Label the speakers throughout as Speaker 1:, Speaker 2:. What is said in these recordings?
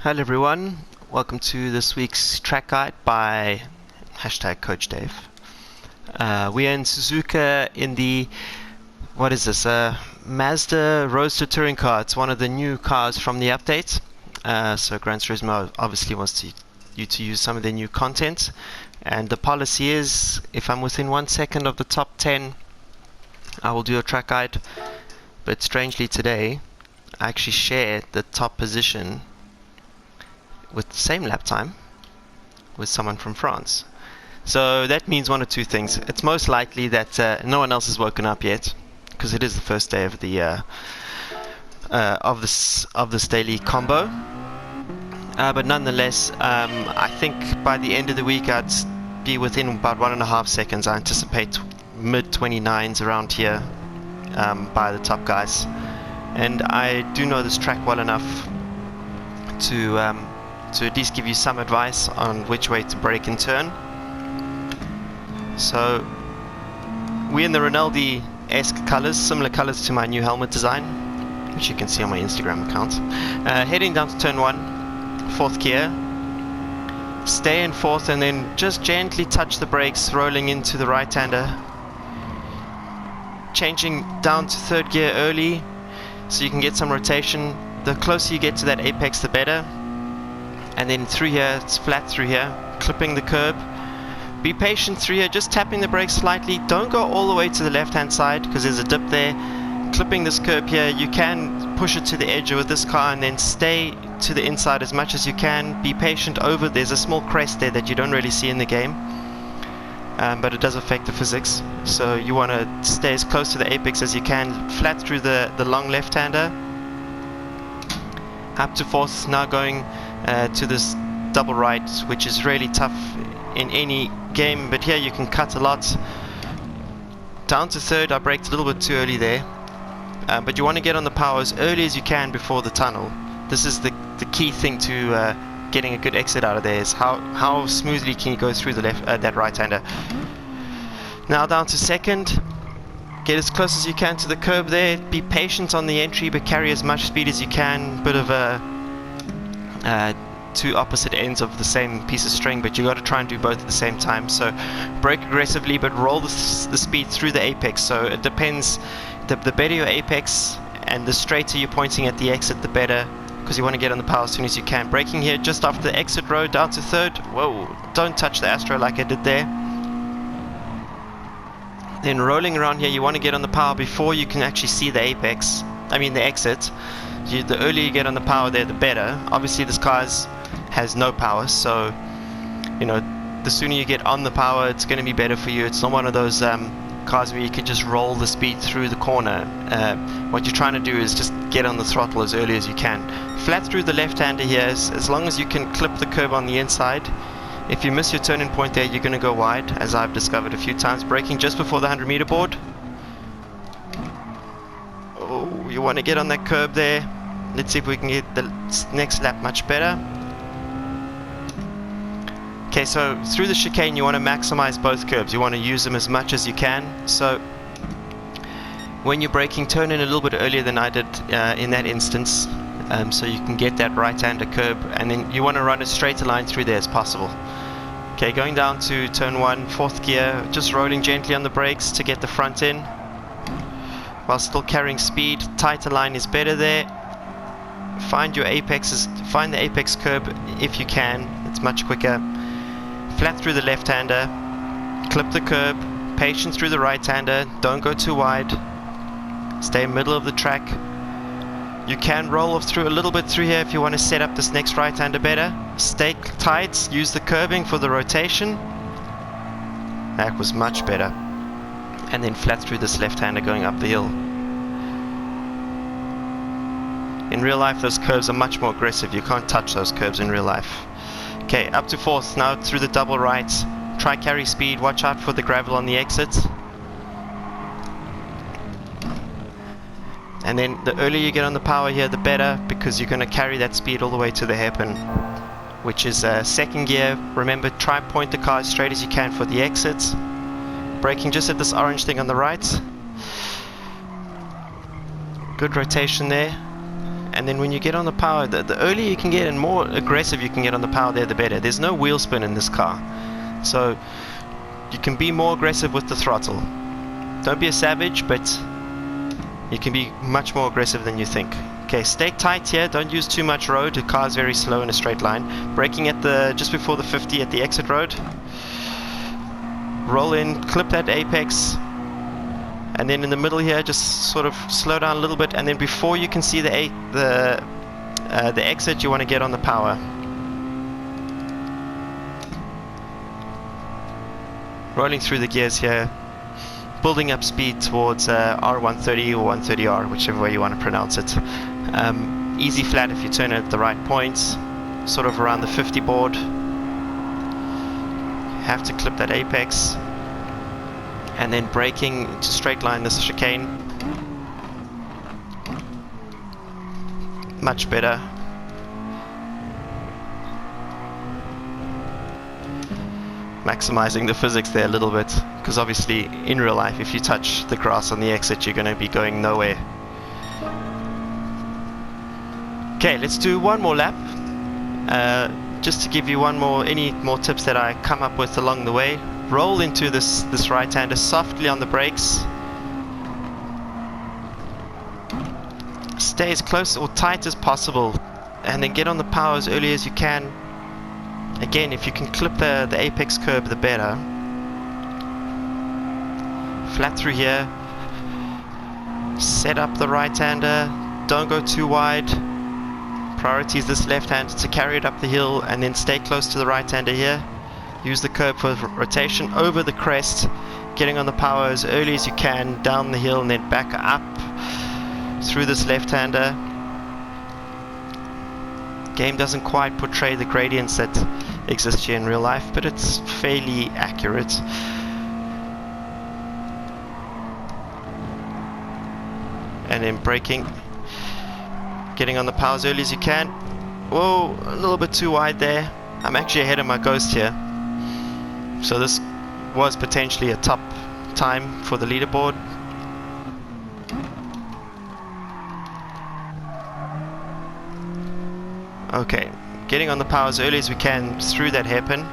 Speaker 1: Hello everyone, welcome to this week's track guide by Coach Dave. We are in Suzuka in the, what is this, Mazda Roadster Touring Car. It's one of the new cars from the update. So Gran Turismo obviously wants you to use some of their new content. And the policy is, if I'm within 1 second of the top 10, I will do a track guide. But strangely today, I actually share the top position with the same lap time with someone from France. So that means one of two things. It's most likely that no one else has woken up yet, because it is the first day of the of this daily combo. But nonetheless, I think by the end of the week I'd be within about 1.5 seconds. I anticipate mid 29s around here by the top guys, and I do know this track well enough to at least give you some advice on which way to brake and turn. So we're in the Rinaldi-esque colors, similar colors to my new helmet design, which you can see on my Instagram account. Heading down to turn 1, 4th gear. Stay in 4th and then just gently touch the brakes, rolling into the right-hander. Changing down to 3rd gear early so you can get some rotation. The closer you get to that apex, the better. And then through here, it's flat through here, clipping the curb. Be patient through here, just tapping the brakes slightly. Don't go all the way to the left-hand side because there's a dip there. Clipping this curb here, you can push it to the edge with this car and then stay to the inside as much as you can. Be patient over, there's a small crest there that you don't really see in the game. But it does affect the physics. So you want to stay as close to the apex as you can, flat through the long left-hander. Up to 4th, now going to this double right, which is really tough in any game, but here you can cut a lot. Down to 3rd, I braked a little bit too early there, but you want to get on the power as early as you can before the tunnel. This is the key thing to getting a good exit out of there, is how smoothly can you go through the that right-hander. Now down to 2nd, get as close as you can to the curb there. Be patient on the entry, but carry as much speed as you can. Bit of a two opposite ends of the same piece of string, but you got to try and do both at the same time. So brake aggressively, but roll the speed through the apex. So it depends. The better your apex and the straighter you're pointing at the exit, the better, because you want to get on the power as soon as you can. Braking here just after the exit road down to 3rd. Whoa! Don't touch the Astro like I did there. Then rolling around here, you want to get on the power before you can actually see the apex. I mean the exit. The earlier you get on the power there, the better. Obviously this car has no power, so you know, the sooner you get on the power, it's going to be better for you. It's not one of those cars where you can just roll the speed through the corner. What you're trying to do is just get on the throttle as early as you can. Flat through the left-hander here, as long as you can clip the curb on the inside. If you miss your turning point there, you're going to go wide, as I've discovered a few times. Braking just before the 100-meter board. Oh, you want to get on that curb there. Let's see if we can get the next lap much better. Okay, so through the chicane you want to maximize both curbs. You want to use them as much as you can. So when you're braking, turn in a little bit earlier than I did in that instance, so you can get that right-hander curb, and then you want to run as straight a line through there as possible. Okay, going down to turn 1, 4th gear, just rolling gently on the brakes to get the front in while still carrying speed. Tighter line is better there. Find the apex curb if you can, it's much quicker. Flat through the left-hander, clip the curb, patient through the right-hander, don't go too wide, stay middle of the track. You can roll off through a little bit through here if you want to set up this next right-hander better. Stay tight, use the curbing for the rotation. That was much better. And then flat through this left-hander going up the hill. In real life those curves are much more aggressive. You can't touch those curves in real life. Okay, up to 4th, now through the double right. Try carry speed, watch out for the gravel on the exit. And then the earlier you get on the power here, the better, because you're going to carry that speed all the way to the hairpin, which is 2nd gear. Remember, try and point the car as straight as you can for the exits. Braking just at this orange thing on the right. Good rotation there. and then when you get on the power, the earlier you can get and more aggressive you can get on the power there, the better. There's no wheel spin in this car, so you can be more aggressive with the throttle. Don't be a savage, but you can be much more aggressive than you think. Okay, stay tight here, don't use too much road, the car is very slow in a straight line. Braking at the just before the 50 at the exit road. Roll in, clip that apex, and then in the middle here just sort of slow down a little bit, and then before you can see the exit, you want to get on the power. Rolling through the gears here, building up speed towards R130 or 130R, whichever way you want to pronounce it. Easy flat if you turn it at the right points, sort of around the 50 board. Have to clip that apex, and then braking to straight line this chicane. Much better. Maximizing the physics there a little bit, because obviously in real life if you touch the grass on the exit you're going to be going nowhere. Okay, let's do one more lap, just to give you any more tips that I come up with along the way. Roll into this right-hander softly on the brakes. Stay as close or tight as possible, and then get on the power as early as you can. Again, if you can clip the apex curb, the better. Flat through here. Set up the right-hander. Don't go too wide. Priority is this left-hander to carry it up the hill, and then stay close to the right-hander here. Use the curb for rotation over the crest, getting on the power as early as you can, down the hill and then back up through this left-hander. Game doesn't quite portray the gradients that exist here in real life, but it's fairly accurate. And then braking, getting on the power as early as you can. Whoa, a little bit too wide there. I'm actually ahead of my Ghost here, so this was potentially a top time for the leaderboard. Okay, getting on the power as early as we can through that hairpin.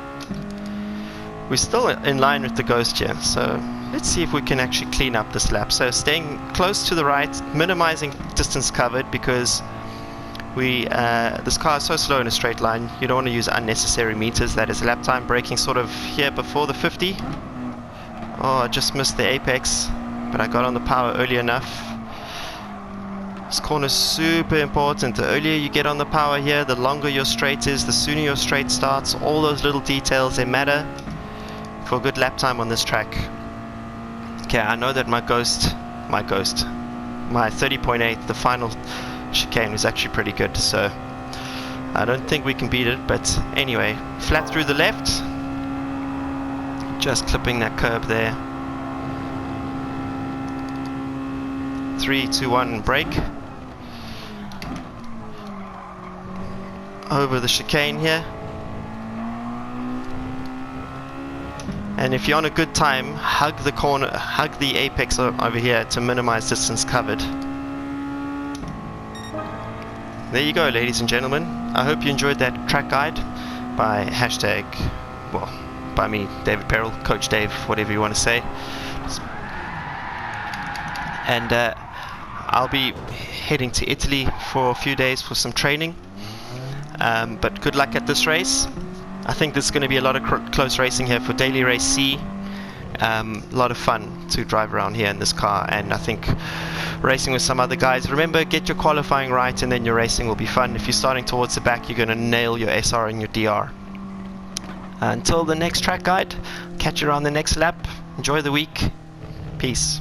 Speaker 1: We're still in line with the Ghost here, so let's see if we can actually clean up this lap. So staying close to the right, minimizing distance covered, because this car is so slow in a straight line, you don't want to use unnecessary meters. That is lap time. Braking sort of here before the 50. Oh, I just missed the apex, but I got on the power early enough. This corner is super important. The earlier you get on the power here, the longer your straight is, the sooner your straight starts. All those little details, they matter for a good lap time on this track. Okay, I know that my 30.8, the final chicane, was actually pretty good, so I don't think we can beat it. But anyway, flat through the left, just clipping that curb there. 3, 2, 1, brake. Over the chicane here. And if you're on a good time, hug the corner, hug the apex over here to minimize distance covered. There you go, ladies and gentlemen. I hope you enjoyed that track guide by by me, David Perel, Coach Dave, whatever you want to say. And I'll be heading to Italy for a few days for some training. But good luck at this race. I think there's going to be a lot of close racing here for Daily Race C. A lot of fun to drive around here in this car, and I think racing with some other guys. Remember, get your qualifying right and then your racing will be fun. If you're starting towards the back, you're going to nail your SR and your DR. Until the next track guide, catch you around the next lap. Enjoy the week. Peace.